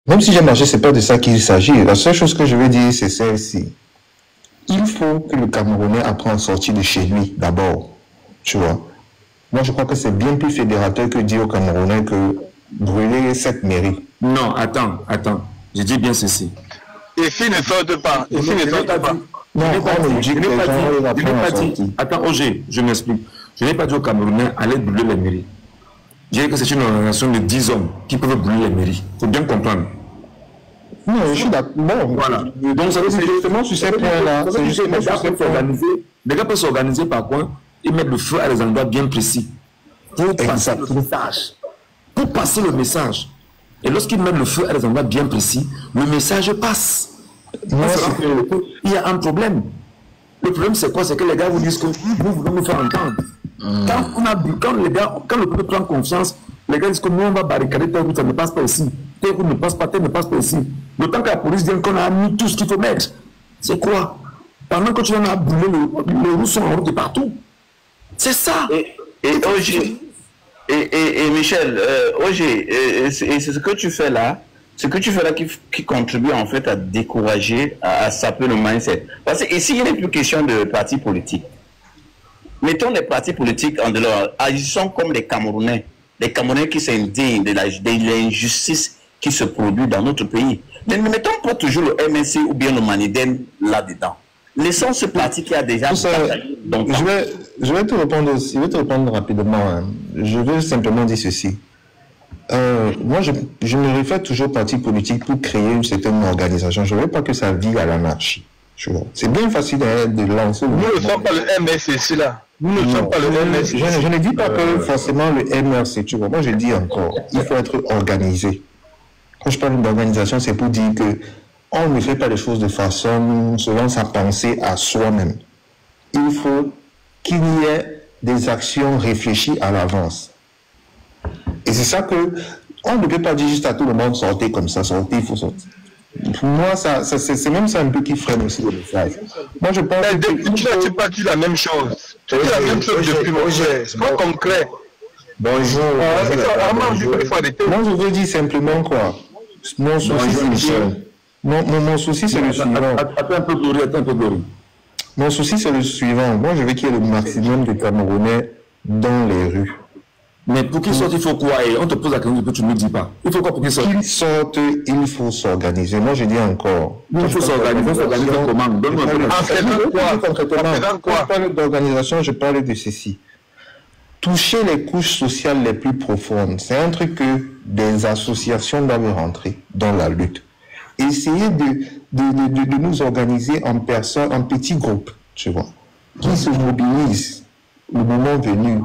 Même si j'ai marché, c'est pas de ça qu'il s'agit. La seule chose que je veux dire, c'est celle-ci. Il faut que le Camerounais apprenne à sortir de chez lui, d'abord. Tu vois. Moi, je crois que c'est bien plus fédérateur que dire aux Camerounais que brûler cette mairie. Non, attends. Je dis bien ceci. Et s'ils ne sortent pas, et s'ils ne sortent pas. Non, on me dit que les gens apprennent à sortir. Attends, Roger, je m'explique. Je n'ai pas dit aux Camerounais allez brûler les mairies. J'ai dit que c'est une organisation de 10 hommes qui peuvent brûler les mairies. Il faut bien comprendre. Non, je suis d'accord. Bon, voilà. Donc, ça veut dire justement sur ces points-là. C'est justement sur ces points. Les gars peuvent s'organiser par coin et mettre le feu à des endroits bien précis. Pour passer le message. Pour passer le message. Et lorsqu'ils mettent le feu à des endroits bien précis, le message passe. Il y a un problème. Le problème, c'est quoi? C'est que les gars vous disent que vous voulez nous faire entendre. Quand le peuple prend confiance, les gars disent que nous, on va barricader, tel route, ça ne passe pas ici. Tel route ne passe pas, tel ne passe pas ici. Le temps que la police dit qu'on a mis tout ce qu'il faut mettre. C'est quoi? Pendant que tu en as brûlé, les roues sont en route de partout. C'est ça. Et Michel, et c'est ce que tu fais là, qui contribue en fait à décourager, à saper le mindset. Parce que ici, il n'est plus question de partis politiques. Mettons les partis politiques en dehors, agissons comme les Camerounais qui s'indignent de l'injustice qui se produit dans notre pays. Mais ne mettons pas toujours le MNC ou bien le Maniden là-dedans. Laissons ce parti qui a déjà... Je vais te répondre aussi, je vais te répondre rapidement. Hein. Je veux simplement dire ceci. Moi, je me réfère toujours au parti politique pour créer une certaine organisation. Je ne veux pas que ça vive à l'anarchie. C'est bien facile de lancer... Nous ne sommes pas le MRC, là. Nous ne sommes pas le MRC. Je ne dis pas que forcément le MRC, tu vois. Moi, je dis encore, il faut être organisé. Quand je parle d'organisation, c'est pour dire que on ne fait pas les choses de façon selon sa pensée à soi-même. Il faut qu'il y ait des actions réfléchies à l'avance. Et c'est ça que on ne peut pas dire juste à tout le monde sortez comme ça, sortez, il faut sortir. Pour moi, c'est même ça un peu qui freine aussi le message. Moi, je pense que... Tu n'as pas dit la même chose. Tu dis la même chose depuis mon cher. C'est pas concret. Bonjour. Moi, je veux dire simplement quoi. Mon souci, c'est le suivant. Attends un peu, Glory. Mon souci, c'est le suivant. Moi, je veux qu'il y ait le maximum de Camerounais dans les rues. Mais pour qu'ils sortent, il faut quoi? Et on te pose la question que tu ne me dis pas. Il faut quoi pour qu'ils sortent? Qu'ils sortent, il faut s'organiser. Moi, je dis encore. Il faut s'organiser. Comment? Donne-moi concrètement. Quand je parle d'organisation, je parle de ceci. Toucher les couches sociales les plus profondes, c'est un truc que des associations doivent rentrer dans la lutte. Essayer de nous organiser en personnes, en petits groupes, tu vois, qui se mobilisent le moment venu.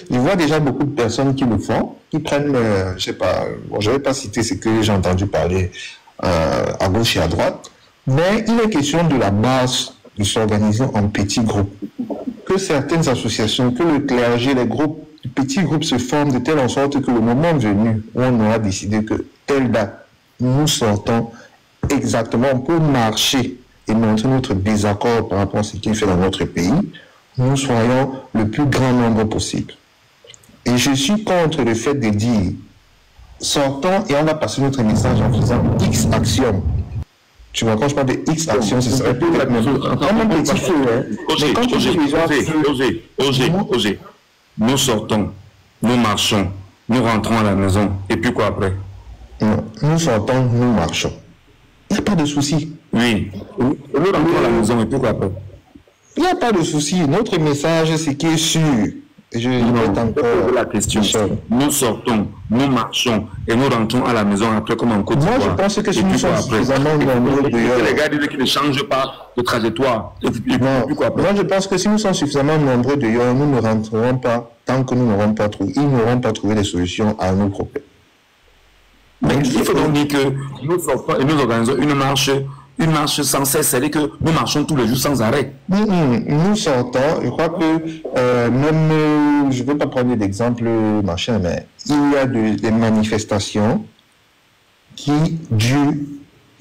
Je vois déjà beaucoup de personnes qui le font, qui prennent, je sais pas, bon, je ne vais pas citer ce que j'ai entendu parler à gauche et à droite, mais il est question de la base de s'organiser en petits groupes. Que certaines associations, que le clergé, les petits groupes se forment de telle sorte que le moment venu où on aura décidé que telle date, nous sortons exactement pour marcher et montrer notre désaccord par rapport à ce qui est fait dans notre pays, nous soyons le plus grand nombre possible. Et je suis contre le fait de dire sortons et on va passer notre message en faisant X actions. Tu vois, quand je parle de X actions, c'est ça. Comme un petit feu, Osez. Nous sortons, nous marchons, nous rentrons à la maison. Et puis quoi après? Non, nous sortons, nous marchons. Il n'y a pas de souci. Oui. Nous rentrons à la maison et puis quoi après? Il n'y a pas de souci. Notre message, c'est qui est sûr. Je répète encore la question. Nous sortons, nous marchons et nous rentrons à la maison après comme en Côte d'Ivoire. Moi, je pense que si nous sommes suffisamment nombreux dehors... Les gars disent qu'ils ne changent pas de trajectoire. Moi, je pense que si nous sommes suffisamment nombreux dehors, nous ne rentrerons pas tant que nous n'aurons pas trouvé. Ils n'auront pas trouvé des solutions à nos problèmes. Mais il faut donc dire que nous sortons et nous organisons une marche sans cesse, c'est-à-dire que nous marchons tous les jours sans arrêt. Nous sortons, je crois que même, je ne veux pas prendre d'exemple machin, mais il y a des manifestations qui durent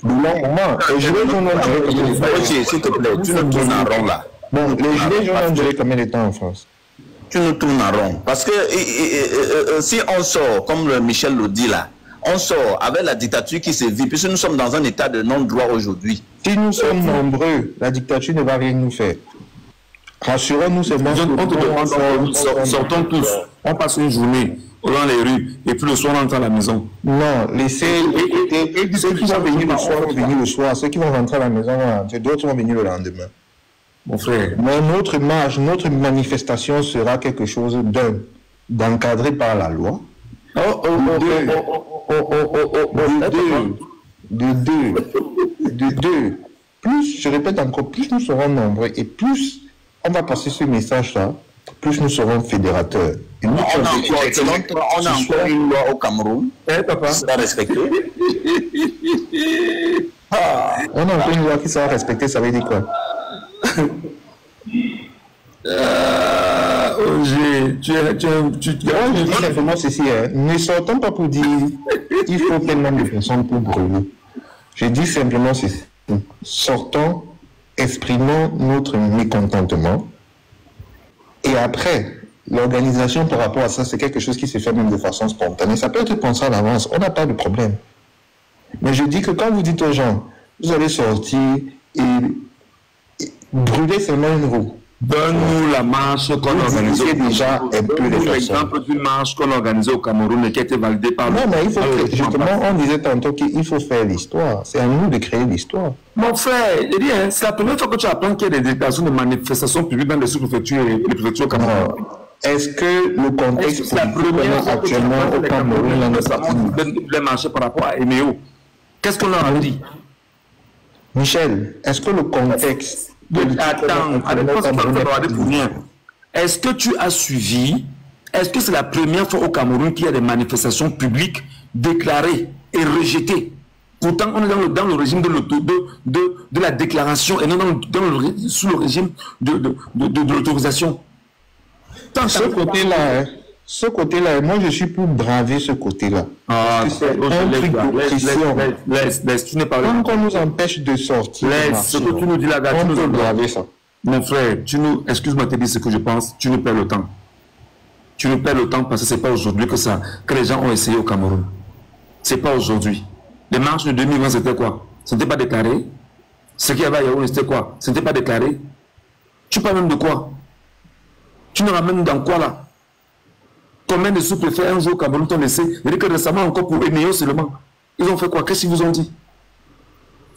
de longs moments. Les gilets jaunes ont duré combien de temps? S'il te plaît, tu nous tournes en rond là. Bon, les gilets jaunes ont duré combien de temps en France? Tu nous tournes en rond. Parce que si on sort, comme Michel le dit là, on sort avec la dictature qui se vit, puisque nous sommes dans un état de non-droit aujourd'hui. Si nous sommes nombreux, la dictature ne va rien nous faire. Rassurons-nous seulement. Sortons tous, on passe une journée dans les rues et puis le soir on entre à la maison. Non, laissez ceux qui vont venir le soir vont venir le soir, ceux qui vont rentrer à la maison vont rentrer, d'autres vont venir le lendemain. Mon frère. Mais notre marche, notre manifestation sera quelque chose d'encadré par la loi. De deux. Plus, je répète encore, plus nous serons nombreux et plus on va passer ce message-là, plus nous serons fédérateurs. Et nous, on a encore une loi au Cameroun qui sera respectée. On a encore une loi qui sera respectée, ça veut dire quoi? Je dis simplement ceci, ne sortons pas pour dire il faut quel nombre de personnes pour brûler. Je dis simplement ceci, sortons, exprimons notre mécontentement et après, l'organisation par rapport à ça, c'est quelque chose qui se fait même de façon spontanée. Ça peut être pensé à l'avance, on n'a pas de problème. Mais je dis que quand vous dites aux gens, vous allez sortir et brûler seulement une roue. Donne-nous la marche qu'on organise déjà un peu les l'exemple d'une marche qu'on a organisée au Cameroun et qui a été validée par Non, mais il faut justement, on disait tantôt qu'il faut faire l'histoire. C'est à nous de créer l'histoire. Mon frère, c'est la première fois que tu apprends qu'il y a des déclarations de manifestations publiques dans les sous-préfectures et les préfectures au Cameroun. Est-ce que le contexte c'est la première fois actuellement au Cameroun les marchés par rapport à Eméo? Qu'est-ce qu'on leur a dit? Michel, est-ce que le contexte... Attends, est-ce que tu as suivi, est-ce que c'est la première fois au Cameroun qu'il y a des manifestations publiques déclarées et rejetées? Pourtant, on est dans le régime de la déclaration et non sous le régime de l'autorisation. Ce côté-là, moi je suis pour braver ce côté-là. C'est un truc de pression. Laisse, tu n'es pas là. Tant qu'on nous empêche de sortir, ce que tu nous dis là, on peut braver ça. Mon frère, excuse-moi de te dire ce que je pense, tu nous perds le temps. Tu nous perds le temps parce que ce n'est pas aujourd'hui que les gens ont essayé au Cameroun. Ce n'est pas aujourd'hui. Les marches de 2020, c'était quoi? Ce n'était pas déclaré. Ce qu'il y avait à Yaoundé, c'était quoi? Ce n'était pas déclaré. Tu parles même de quoi? Tu nous ramènes dans quoi là? Combien de sous-préfets un jour au Cameroun t'ont laissé? Il dit que récemment, encore pour Enéo seulement. Ils ont fait quoi? Qu'est-ce qu'ils vous ont dit?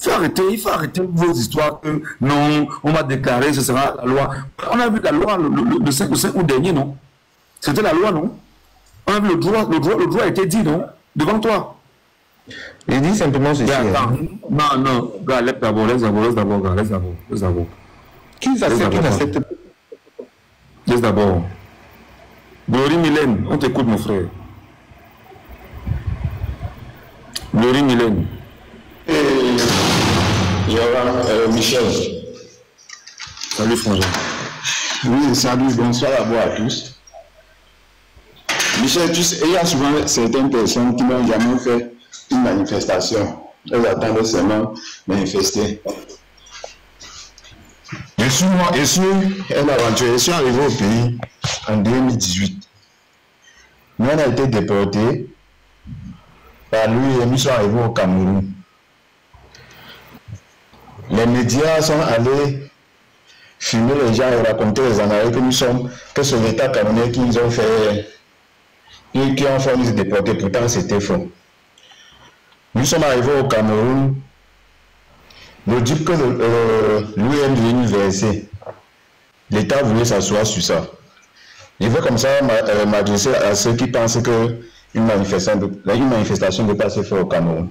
Il faut arrêter vos histoires que non, on va déclarer, ce sera la loi. On a vu la loi le 5 août dernier, non? C'était la loi, non? On a vu le droit a été dit, non? Devant toi. Il dit simplement ceci. Non, laisse d'abord. Qui s'accepte, qui n'accepte pas? Laisse d'abord. Glory Mylène, on t'écoute mon frère. Glory Mylène. Michel. Salut Frangin. Oui, salut, bonsoir d'abord à tous. Michel, tu sais, il y a souvent certaines personnes qui n'ont jamais fait une manifestation. Elles attendent seulement manifester. Je suis un aventurier, je suis arrivé au pays en 2018. Nous, on a été déportés par lui et nous sommes arrivés au Cameroun. Les médias sont allés filmer les gens et raconter les années que c'est l'État camerounais qui nous ont fait, qui ont fait nous déporter, pourtant c'était faux. Nous sommes arrivés au Cameroun, le dit que l'OM devait nous verser. L'État voulait s'asseoir sur ça. Je veux comme ça m'adresser à ceux qui pensent qu'une manifestation ne peut pas se faire au Cameroun.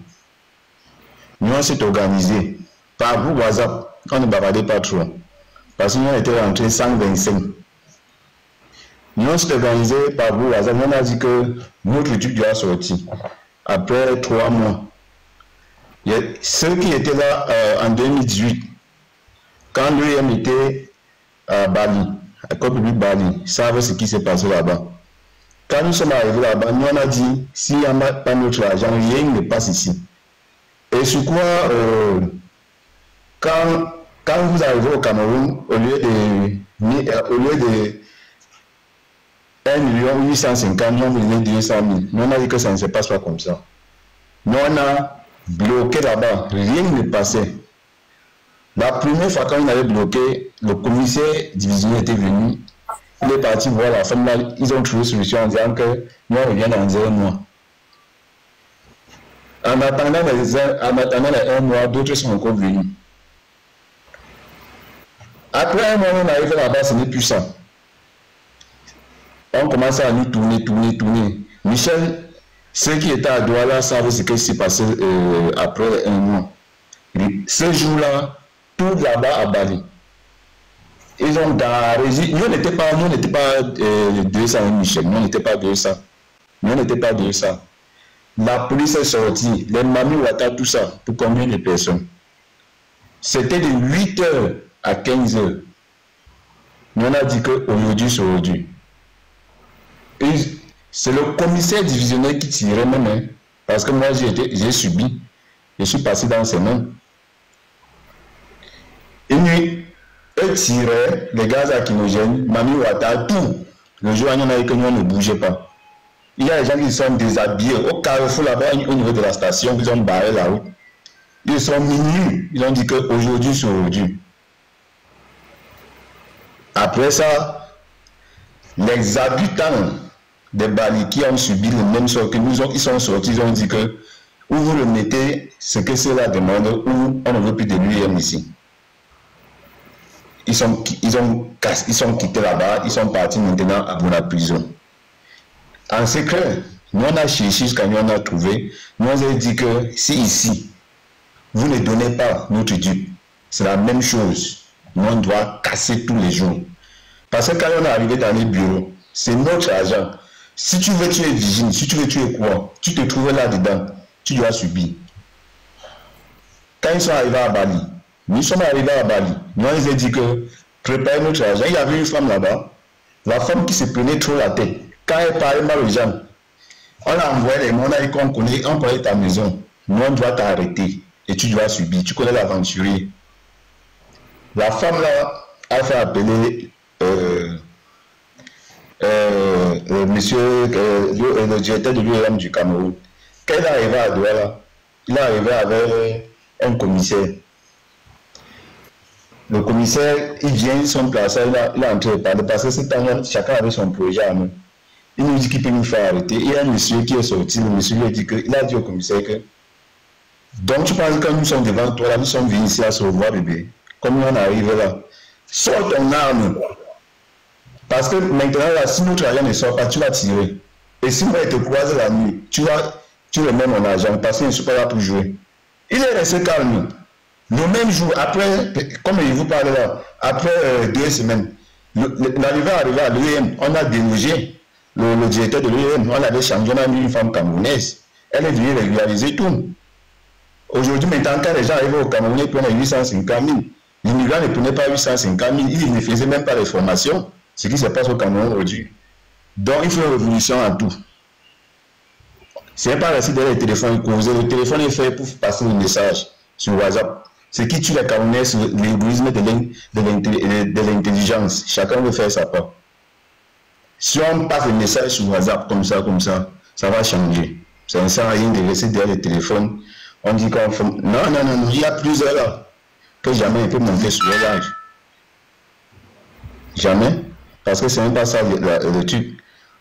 Nous, on s'est organisés. Par groupe WhatsApp, on ne bavardait pas trop. Parce que nous, on était rentrés 125. Nous, on s'est organisés par groupe WhatsApp. On a dit que notre étude doit sortir. Après 3 mois. Ceux qui étaient là en 2018, quand l'UM était à Bali, à République Bali, savent ce qui s'est passé là-bas. Quand nous sommes arrivés là-bas, nous on a dit, s'il n'y a pas notre argent, rien ne passe ici. Et sur quoi, quand vous arrivez au Cameroun, au lieu de 1 850 000, nous on a dit que ça ne se passe pas comme ça. Nous, on a bloqué là-bas. Rien ne passait. La première fois quand on avait bloqué, le commissaire divisionnaire était venu. Il est parti voir la femme là. Ils ont trouvé une solution en disant que nous, on revient dans 1 mois. En attendant les 1 mois, d'autres sont encore venus. Après 1 mois, on arrive là-bas, ce n'est plus ça. On commence à nous tourner. Michel, ceux qui étaient à Douala savent ce qui s'est passé après 1 mois. Ce jour-là, tout là-bas a Bali. Ils ont garé. Nous n'étions pas 200, Michel. Nous n'étions pas 200. La police est sortie. Les Mami Wata, tout ça. Pour combien de personnes? C'était de 8h à 15h. Nous on a dit qu'aujourd'hui, c'est aujourd'hui. C'est le commissaire divisionnaire qui tirait même. Hein, parce que moi, j'ai subi. Je suis passé dans ses mains. Une nuit, eux tiraient les gaz lacrymogènes, Mami Wata, tout. Le jour où il y en a que nous ne bougeait pas. Il y a des gens qui sont déshabillés. Au carrefour là-bas, au niveau de la station, ils ont barré la route. Ils sont minus. Ils ont dit qu'aujourd'hui, c'est aujourd'hui. Après ça, les habitants des Bali qui ont subi le même sort que nous, ils sont sortis, ils ont dit que ou vous le mettez ce que c'est la demande, ou on ne veut plus de l'UM ici. Ils sont quittés là-bas, ils sont partis maintenant à la prison. En secret, nous on a cherché jusqu'à nous on a trouvé, nous on a dit que si ici, vous ne donnez pas notre dû, c'est la même chose. Nous on doit casser tous les jours. Parce que quand on est arrivé dans les bureaux, c'est notre argent. Si tu veux tuer Vigile, si tu veux tuer quoi, tu te trouves là-dedans, tu dois subir. Quand ils sont arrivés à Bali, nous sommes arrivés à Bali, nous on les a dit que préparez notre argent. Il y avait une femme là-bas, la femme qui se prenait trop la tête. Quand elle parlait mal aux gens, on a envoyé les mots, on a dit qu'on connaît ta maison. Nous on doit t'arrêter et tu dois subir. Tu connais l'aventurier. La femme là a fait appeler monsieur, le directeur de l'UEM du Cameroun. Quand il est arrivé à Douala, il est arrivé avec un commissaire. Le commissaire, il vient, son place, il a entré par parce que c'est chacun avait son projet à nous. Il nous dit qu'il peut nous faire arrêter. Il y a un monsieur qui est sorti, le monsieur lui a dit que, il a dit au commissaire que, donc tu penses que nous sommes devant toi, là, nous sommes venus ici à se revoir, bébé. Comme on arrive là, sors ton arme. Parce que maintenant, là, si notre argent ne sort pas, tu vas tirer. Et si moi, il te croise la nuit, tu remets mon argent parce qu'il ne suis pas là pour jouer. Il est resté calme. Le même jour, après, comme je vous parle là, après 2 semaines, l'arrivée à l'UEM, on a délogé le directeur de l'UEM, on avait changé, on a mis une femme camerounaise. Elle est venue régulariser tout. Aujourd'hui, maintenant, quand les gens arrivent au Cameroun, ils prennent 850 000. Les migrants ne prenaient pas 850 000, ils ne faisaient même pas les formations. Ce qui se passe au Cameroun aujourd'hui. Donc, il faut une révolution en tout. Ce n'est pas rester derrière le téléphone causer. Le téléphone est fait pour passer le message sur WhatsApp. Ce qui tue les Camerounais, c'est l'égoïsme de l'intelligence. Chacun veut faire sa part. Si on passe le message sur WhatsApp comme ça, ça va changer. Ça ne sert à rien de rester derrière le téléphone. On dit qu'on fait... Non, il y a plusieurs là que jamais il peut monter sur le large. Jamais. Parce que c'est même pas ça le truc.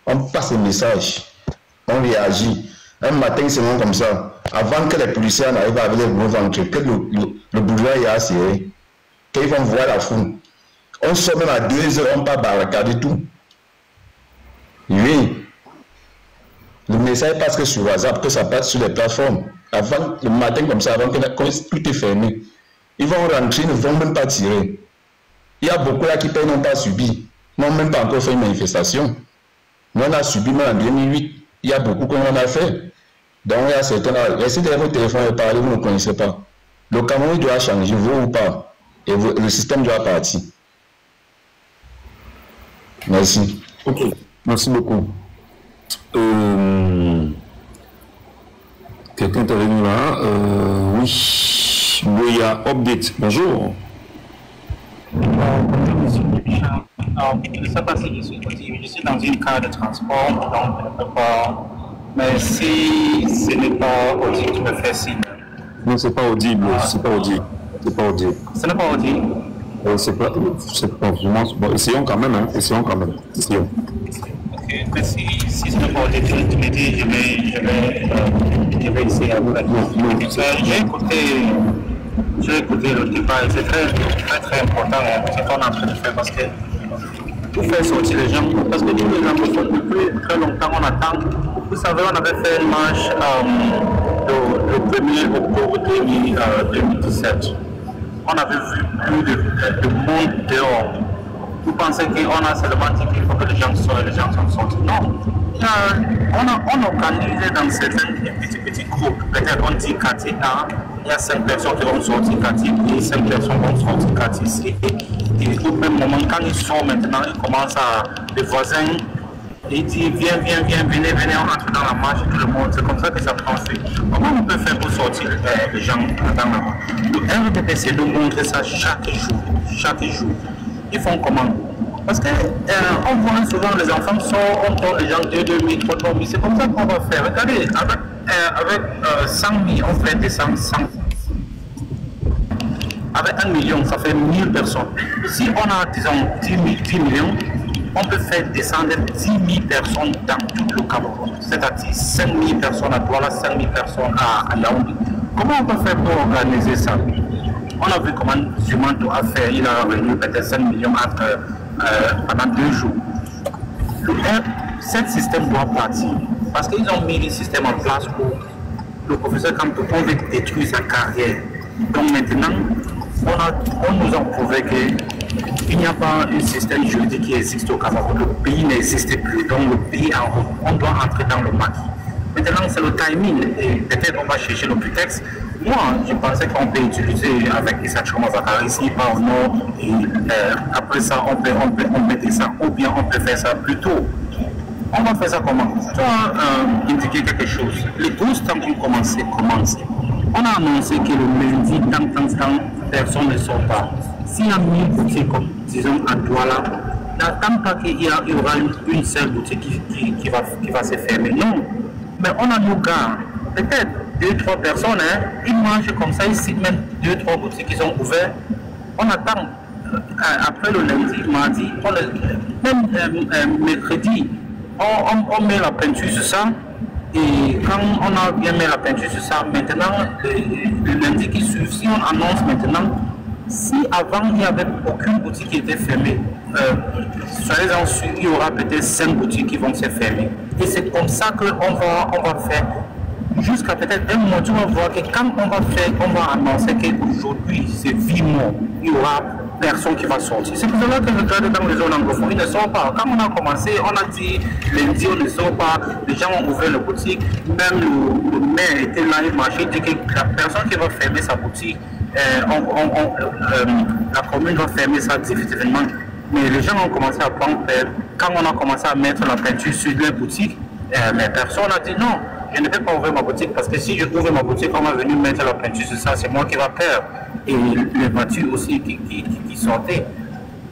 On passe le message, on réagit. Un matin, c'est même comme ça. Avant que les policiers n'arrivent avec les gros ventres, que le bourgeois est assis, qu'ils vont voir la foule. On sort même à 2 heures, on part barricader tout. Oui. Le message passe que sur WhatsApp, que ça passe sur les plateformes. Avant, le matin comme ça, avant que tout est fermé. Ils vont rentrer, ils ne vont même pas tirer. Il y a beaucoup là qui n'ont pas subi. N'ont même pas encore fait une manifestation. Nous, on a subi même en 2008. Il y a beaucoup qu'on en a fait. Donc, il y a certains là. Restez derrière votre téléphone et parlez, vous ne connaissez pas. Le Cameroun doit changer, vous ou pas. Et le système doit partir. Merci. Ok, merci beaucoup. Quelqu'un est avec nous là. Oui. Boya Update. Bonjour. Je ne sais pas si je suis dans une carte de transport, donc je ne peux pas Mais si ce n'est pas audible, tu me fais signe. Non, c'est pas audible, c'est pas audible. C'est pas audible. Ce n'est pas audible. C'est pas vraiment. Bon, essayons quand même, hein. Essayons quand même. Essayons. Ok, mais si ce n'est pas audible, tu me dis, je vais essayer après. J'ai écouté le débat et c'est très important ce qu'on est en train de faire parce que pour faire sortir les gens, parce que tous les gens depuis très longtemps on attend. Vous savez, on avait fait une marche le 1er octobre 2017. On avait vu plus de monde dehors. Vous pensez qu'on a seulement dit qu'il faut que les gens sortent et les gens sont sortis. Non. On organise dans certains petits groupes. Peut-être on dit quartier A, il y a 5 personnes qui vont sortir quartier B, 5 personnes vont sortir quartier C. Et au même moment, quand ils sortent maintenant, ils commencent à. Les voisins, ils disent viens, venez, on entre dans la marche, tout le monde. C'est comme ça que ça prend fait. Comment on peut faire pour sortir les gens dans la marche? Le RDP, c'est de montrer ça chaque jour. Ils font comment? Parce qu'on voit souvent les enfants sortent, on donne les gens 2 000, 3 000, c'est comme ça qu'on va faire. Regardez, avec 100 000, on fait descendre 100. Avec 1 million, ça fait 1000 personnes. Si on a, disons, 10 millions, on peut faire descendre 10 000 personnes dans tout le Cameroun. C'est-à-dire 5 000 personnes à Douala, 5 000 personnes à Yaoundé. Comment on peut faire pour organiser ça? On a vu comment Zumanto a fait, il a revenu peut-être 5 millions pendant 2 jours. Ce système doit partir parce qu'ils ont mis le système en place pour le professeur Kamto, on veut détruire sa carrière. Donc maintenant, on nous a prouvé qu'il n'y a pas un système juridique qui existe au Cameroun. Le pays n'existe plus, donc le pays en route. On doit entrer dans le maquis. Maintenant, c'est le timing. Et peut-être on va chercher le prétexte. Moi, je pensais qu'on peut utiliser avec Issa Choma Bakary ici par au nord. Et après ça, on peut descendre. Ou bien on peut faire ça plus tôt. On va faire ça comment? Tu as indiqué quelque chose. Les 12 temps ont commencé. On a annoncé que le lundi, tant, personne ne sort pas. S'il y a 1000 boutiques, comme disons à Douala, n'attends pas qu'il y aura une seule boutique qui va se fermer. Non. Mais on a nos gars, peut-être 2-3 personnes, ils mangent comme ça, ils citent même 2-3 boutiques qui sont ouvertes. On attend. Après le lundi, mardi, même mercredi, on met la peinture sur ça. Et quand on a bien mis la peinture sur ça, maintenant, le lundi qui suit, si on annonce maintenant, si avant il n'y avait aucune boutique qui était fermée, soyez-en sûrs, il y aura peut-être 5 boutiques qui vont se fermer. Et c'est comme ça qu'on va faire. Jusqu'à peut-être un mois, tu vas voir que quand on va annoncer qu'aujourd'hui c'est vie mort, il y aura personne qui va sortir. C'est pour cela que je regarde dans les zones anglophones, ils ne sortent pas. Quand on a commencé, on a dit lundi on ne sort pas, les gens ont ouvert la boutique, même le maire était là, il marchait, il dit que la personne qui va fermer sa boutique, la commune va fermer ça difficilement. Mais les gens ont commencé à prendre peur. Quand on a commencé à mettre la peinture sur les boutiques, les personnes ont dit non, je ne vais pas ouvrir ma boutique parce que si je ouvre ma boutique, on va venir mettre la peinture sur ça, c'est moi qui va perdre. Et les voitures aussi qui sortaient.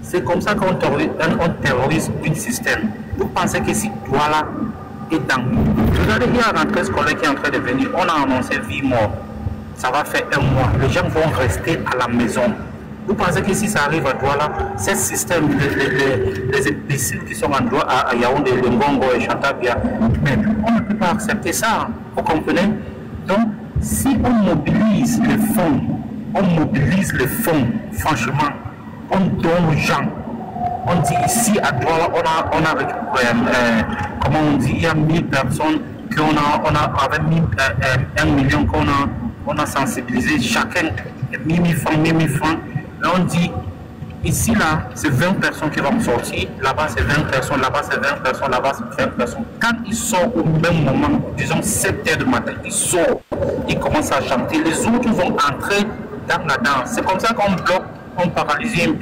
C'est comme ça qu'on terrorise un système. Vous pensez que si Douala est dans... Regardez, il y a la rentrée scolaire qui est en train de venir, on a annoncé vie mort. Ça va faire 1 mois. Les gens vont rester à la maison. Vous pensez que si ça arrive à Douala, ce système, les imbéciles qui sont à Yaoundé, les Ngongo et Chantabia, mais on ne peut pas accepter ça. Vous comprenez? Donc, si on mobilise les fonds, franchement, on donne aux gens. On dit ici à Douala, on a comment on dit, il y a 1000 personnes avec 1 million qu'on a sensibilisé chacun 1000 francs. Et on dit ici là c'est 20 personnes qui vont sortir, là-bas c'est 20 personnes, là-bas c'est 20 personnes, là-bas c'est 20 personnes. Quand ils sortent au même moment, disons 7 h du matin, ils sortent, ils commencent à chanter, les autres vont entrer dans la danse. C'est comme ça qu'on bloque, on paralyse un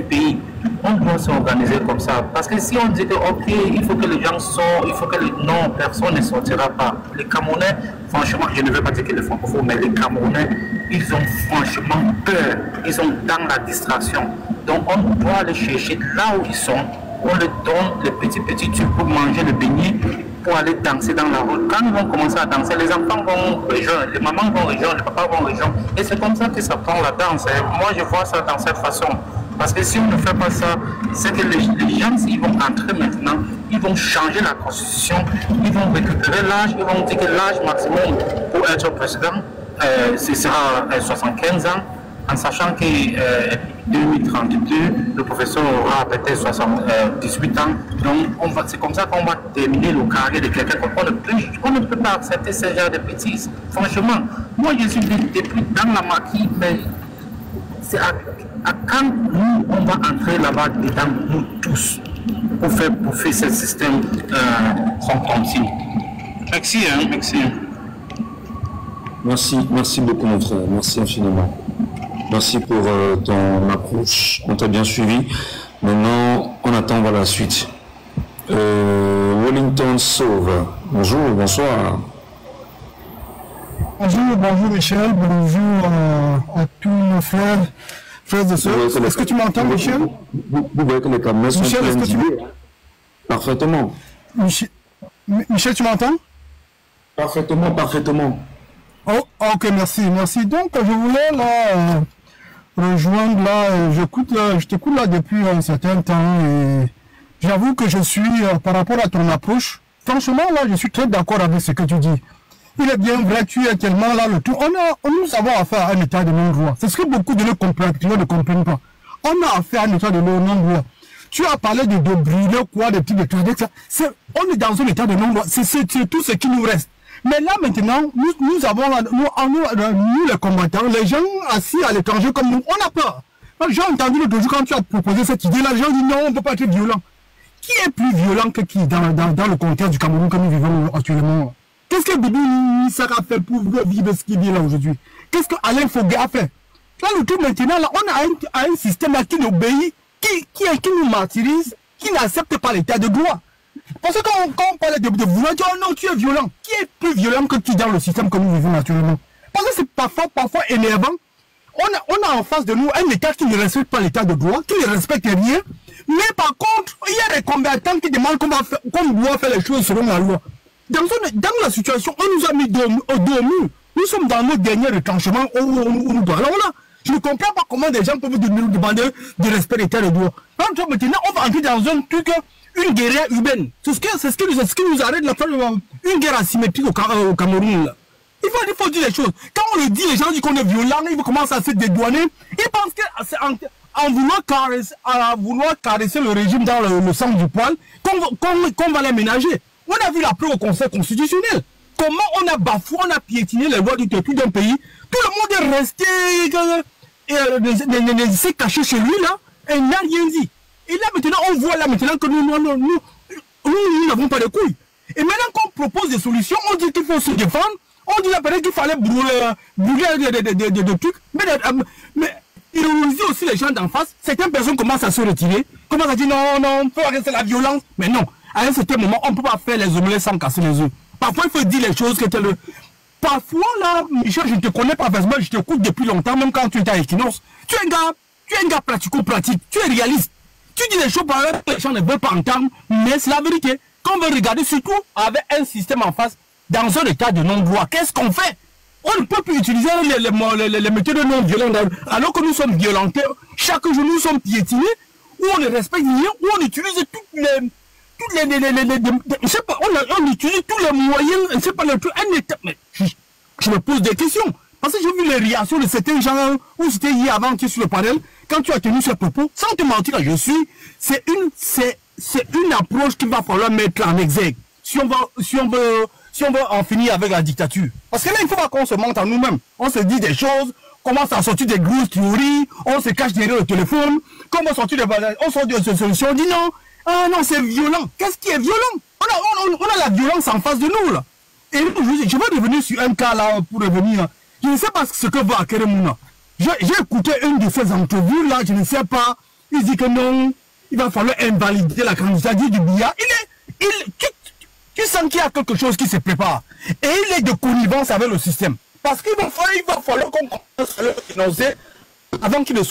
pays. On doit s'organiser comme ça. Parce que si on dit que ok, il faut que les gens sortent, il faut que non, personne ne sortira pas. Les Camerounais, franchement, je ne veux pas dire que les francophones, mais les Camerounais, ils ont franchement peur. Ils sont dans la distraction. Donc on doit les chercher là où ils sont. On leur donne les petits tubes pour manger le beignet. pour aller danser dans la rue. Quand ils vont commencer à danser, les enfants vont rejoindre, les mamans vont rejoindre, les papas vont rejoindre. Et c'est comme ça que ça prend la danse. Et moi, je vois ça dans cette façon. Parce que si on ne fait pas ça, c'est que les gens, ils vont entrer maintenant, ils vont changer la constitution, ils vont récupérer l'âge, ils vont dire que l'âge maximum pour être président, ce sera 75 ans, en sachant que 2032, le professeur aura peut-être 78 ans. Donc, c'est comme ça qu'on va terminer le carré de quelqu'un. On ne peut pas accepter ce genre de bêtises. Franchement, moi, je suis depuis dans la maquille, mais c'est quand nous, on va entrer là-bas dedans, nous tous, pour faire ce système sans compte. Merci, hein, merci. Merci beaucoup, mon frère. Merci infiniment. Merci pour ton approche. On t'a bien suivi. Maintenant, on attend la suite. Wellington Sauve. Bonjour, bonsoir. Bonjour Michel, bonjour à tous nos frères et sœurs. Est-ce que tu m'entends, Michel? Vous voyez que les caméras sont Michel, est-ce que tu m'entends? Parfaitement. Michel, tu m'entends? Parfaitement. Oh, ok, merci. Donc, je voulais là rejoindre là, je t'écoute là depuis un certain temps et j'avoue que je suis, par rapport à ton approche, franchement là, je suis très d'accord avec ce que tu dis. Il est bien vrai, tu es tellement là le tout. Nous avons affaire à un état de non-droit. C'est ce que beaucoup de nos compatriotes ne comprennent pas. On a affaire à un état de non-droit. Tu as parlé de brûler quoi, de type de tout ça. On est dans un état de non-droit. C'est tout ce qui nous reste. Mais là maintenant, nous avons, nous les combattants, les gens assis à l'étranger comme nous, on a peur. J'ai entendu l'autre jour quand tu as proposé cette idée-là, les gens disent non, on ne peut pas être violent. Qui est plus violent que qui dans le contexte du Cameroun que nous vivons actuellement? Qu'est-ce que Doudou Nissara a fait pour vivre ce qu'il vit là aujourd'hui? Qu'est-ce que Alain Foguet a fait? Là, le tout maintenant, là, on a un système là qui nous obéit, qui nous martyrise, qui n'accepte pas l'état de droit. Parce que quand on parle de vouloir dire oh non, tu es violent, qui est plus violent que qui dans le système que nous vivons naturellement? Parce que c'est parfois énervant. On a en face de nous un État qui ne respecte pas l'état de droit, qui ne respecte rien. Mais par contre, il y a des combattants qui demandent qu'on doit faire les choses selon la loi. Dans la situation, on nous a mis au dos mur. Nous sommes dans nos derniers retranchements où nous doit. Alors là, je ne comprends pas comment des gens peuvent nous demander de respect l'état de droit. Maintenant, on va entrer dans un truc, une guerre urbaine. C'est ce qui nous arrête de faire une guerre asymétrique au Cameroun. Là. Il faut dire les choses. Quand on le dit, les gens disent qu'on est violent, ils commencent à se dédouaner. Ils pensent qu'en vouloir caresser le régime dans le sang du poil, qu'on va les ménager. On a vu la preuve au Conseil constitutionnel. Comment on a bafoué, on a piétiné les lois du territoire d'un pays. Tout le monde est resté, s'est caché chez lui là, et n'a rien dit. Et là maintenant, on voit là maintenant que nous n'avons pas de couilles. Et maintenant qu'on propose des solutions, on dit qu'il faut se défendre, on dit là peut-être qu'il fallait brûler des trucs, mais ironiser aussi les gens d'en face. Certaines personnes commencent à se retirer, commencent à dire non, on peut arrêter la violence, mais non. À un certain moment, on ne peut pas faire les omelettes sans casser les œufs. Parfois, il faut dire les choses que Parfois, là, Michel, je ne te connais pas personnellement, je t'écoute depuis longtemps, même quand tu étais à Equinox. Tu es un gars pratico-pratique, tu es réaliste. Tu dis les choses par exemple, les gens ne veulent pas entendre, mais c'est la vérité. Quand on veut regarder, surtout avec un système en face, dans un état de non-droit, qu'est-ce qu'on fait? On ne peut plus utiliser les méthodes non violentes, alors que nous sommes violentés. Chaque jour, nous sommes piétinés, où on ne respecte rien, où on utilise je sais pas, on utilise tous les moyens, je ne sais pas, mais je me pose des questions. Parce que j'ai vu les réactions de certains gens, où c'était hier avant que sur le panel, quand tu as tenu ce propos, sans te mentir, c'est une approche qu'il va falloir mettre en exergue. Si on veut en finir avec la dictature. Parce que là, il ne faut pas qu'on se mente à nous-mêmes. On se dit des choses, commence à sortir des grosses théories, on se cache derrière le téléphone, comment sortir on sort de solutions, on dit non. Ah non, c'est violent. Qu'est-ce qui est violent? On a la violence en face de nous, là. Et je vais revenir sur un cas, là, pour revenir. Je ne sais pas ce que va acquérir Mouna. J'ai écouté une de ces entrevues, là, je ne sais pas. Il dit que non, il va falloir invalider la candidature du Biya. Tu sens qu'il y a quelque chose qui se prépare. Et il est de connivence avec le système. Parce qu'il va falloir qu'on commence à le dénoncer avant qu'il ne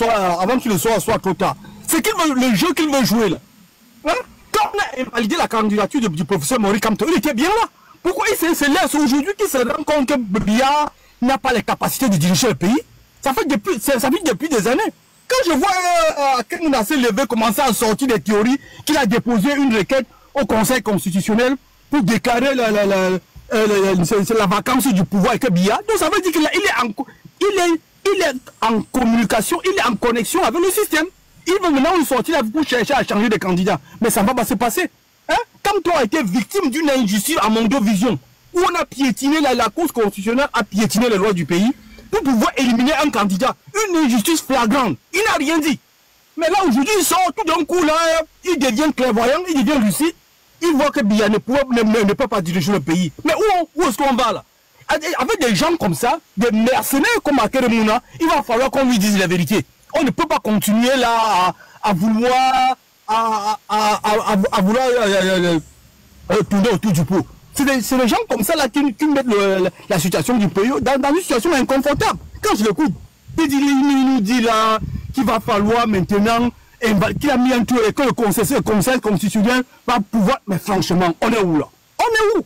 soit trop tard. C'est le jeu qu'il veut jouer, là. Hein? Quand on a invalidé la candidature du professeur Mori Kamto. Il était bien là. Pourquoi il se laisse aujourd'hui qu'il se rend compte que Biya n'a pas les capacités de diriger le pays? Ça fait depuis des années. Quand je vois Ken s'est levé commencer à sortir des théories, qu'il a déposé une requête au Conseil constitutionnel pour déclarer la vacance du pouvoir avec Biya, donc ça veut dire qu'il est en communication, il est en connexion avec le système. Il veut maintenant sortir pour chercher à changer de candidat. Mais ça ne va pas se passer. Hein? Comme toi a été victime d'une injustice à Mondo Vision, où on a piétiné, la Cour constitutionnelle a piétiné les lois du pays pour pouvoir éliminer un candidat. Une injustice flagrante. Il n'a rien dit. Mais là, aujourd'hui, il sort tout d'un coup, là, il devient clairvoyant, il devient lucide. Il voit que Biya ne peut pas diriger le pays. Mais où est-ce qu'on va là? Avec des gens comme ça, des mercenaires comme Akere Mouna, il va falloir qu'on lui dise la vérité. On ne peut pas continuer là à vouloir tourner autour du pot. C'est des gens comme ça là qui mettent la situation du pays dans une situation inconfortable. Quand je l'écoute, il nous dit là qu'il va falloir maintenant, qu'il a mis un tour et que le conseil constitutionnel va pouvoir. Mais franchement, on est où là? On est où?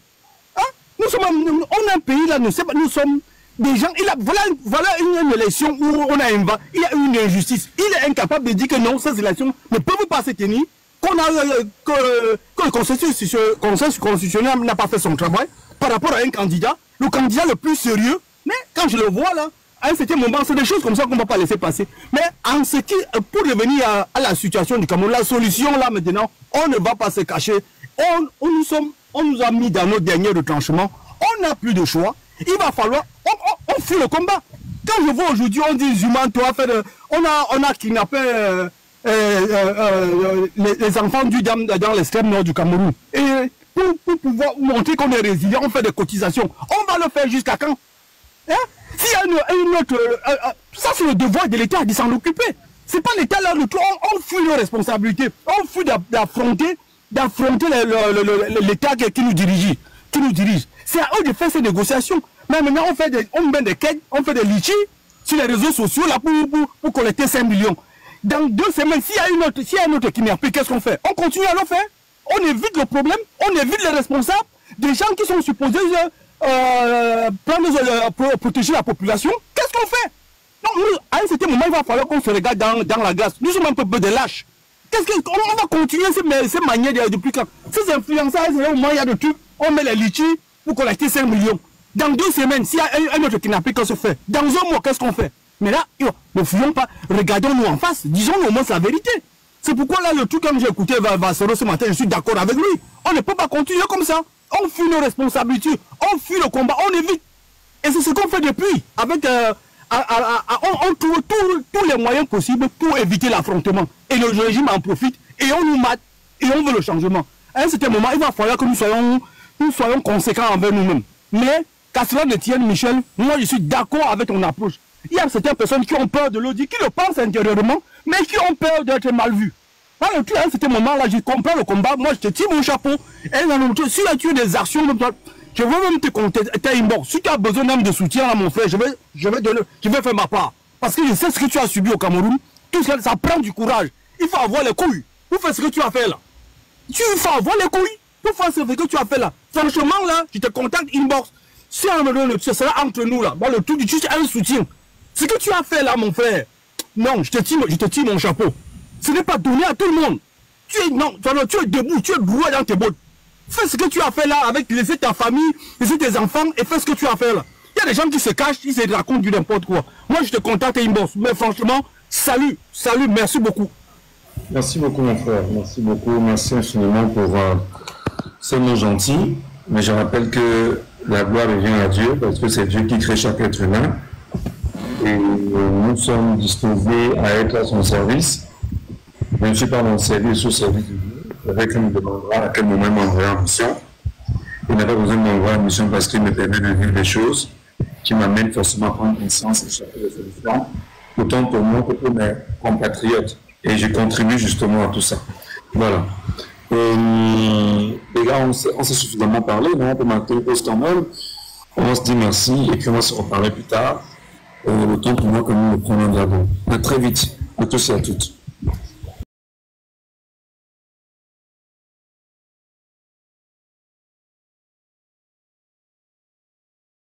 Hein? On a un pays là, nous sommes des gens, voilà une élection où il y a une injustice. Il est incapable de dire que non, ces élections ne peuvent pas se tenir, que le Conseil constitutionnel n'a pas fait son travail par rapport à un candidat, le candidat le plus sérieux. Mais quand je le vois là, à un certain moment, c'est des choses comme ça qu'on ne va pas laisser passer. Mais pour revenir à la situation du Cameroun, la solution là maintenant, on ne va pas se cacher. On nous a mis dans notre dernier retranchement, on n'a plus de choix. Il va falloir, on fuit le combat. Quand je vois aujourd'hui, on dit on a kidnappé les enfants dans l'extrême nord du Cameroun. Et pour pouvoir montrer qu'on est résilient, on fait des cotisations. On va le faire jusqu'à quand? Hein? S'il y a une autre... ça, c'est le devoir de l'État de s'en occuper. C'est pas l'État là, on fuit nos responsabilités. On fuit d'affronter l'État qui nous dirige. C'est à eux de faire ces négociations. Mais maintenant, on met des quêtes, on fait des litchis sur les réseaux sociaux là, pour collecter 5 millions. Dans 2 semaines, s'il y a un autre qui n'a plus, qu'est-ce qu'on fait? On continue à le faire. On évite le problème, on évite les responsables, des gens qui sont supposés protéger la population. Qu'est-ce qu'on fait? Donc, à un certain moment, il va falloir qu'on se regarde dans la glace. Nous sommes un peu de lâches. On va continuer ces manières depuis quand? Ces influenceurs, au moment il y a de trucs, on met les litchis pour collecter 5 millions. Dans 2 semaines, s'il y a un autre qui n'a plus qu'à se faire, dans 1 mois, qu'est-ce qu'on fait? Mais là, ne fuyons pas, regardons-nous en face, disons-nous au moins la vérité. C'est pourquoi là, le truc, quand j'ai écouté Vassero ce matin, je suis d'accord avec lui. On ne peut pas continuer comme ça. On fuit nos responsabilités, on fuit le combat, on évite. Et c'est ce qu'on fait depuis, avec... on trouve tous les moyens possibles pour éviter l'affrontement. Et le régime en profite, et on nous mate, et on veut le changement. À un certain moment, il va falloir que nous soyons conséquents envers nous-mêmes. Mais, qu'à cela ne tienne, Michel, moi je suis d'accord avec ton approche. Il y a certaines personnes qui ont peur de l'audit, qui le pensent intérieurement, mais qui ont peur d'être mal vus. À un certain moment, là, je comprends le combat, moi je te tire mon chapeau. Et si là tu as des actions, je veux même te contacter inbox. Si tu as besoin même de soutien, là, mon frère, je vais faire ma part. Parce que je sais ce que tu as subi au Cameroun. Tout ça, ça prend du courage. Il faut avoir les couilles pour faire ce que tu as fait là. Il faut avoir les couilles pour faire ce que tu as fait là. Franchement, là, je te contacte inbox. Si ce sera entre nous là, bon, le tout du c'est un soutien. Ce que tu as fait là, mon frère, non, je te tire mon chapeau. Ce n'est pas donné à tout le monde. Tu es debout, tu es droit dans tes bottes. Fais ce que tu as fait là, laissez ta famille, laissez tes enfants et fais ce que tu as fait là. Il y a des gens qui se cachent, ils se racontent du n'importe quoi. Moi, je te contacte inbox. Mais franchement, salut, merci beaucoup. Merci beaucoup, mon frère. Merci beaucoup. Merci infiniment pour ces mots gentils. Mais je rappelle que la gloire revient à Dieu parce que c'est Dieu qui crée chaque être humain. Et nous sommes disposés à être à son service. Je ne suis pas dans le service au service de Dieu. Avec lui, me demandera à quel moment il m'envoie en mission. Il n'a pas besoin de m'envoyer en mission parce qu'il me permet de vivre des choses qui m'amènent forcément à prendre conscience et chercher des solutions, autant pour moi que pour mes compatriotes. Et je contribue justement à tout ça. Voilà. Les gars, on s'est suffisamment parlé, non? On peut marquer une pause quand même. On se dit merci et puis on va se reparler plus tard. Autant pour moi que nous le prenons d'abord. À très vite. À tous et à toutes.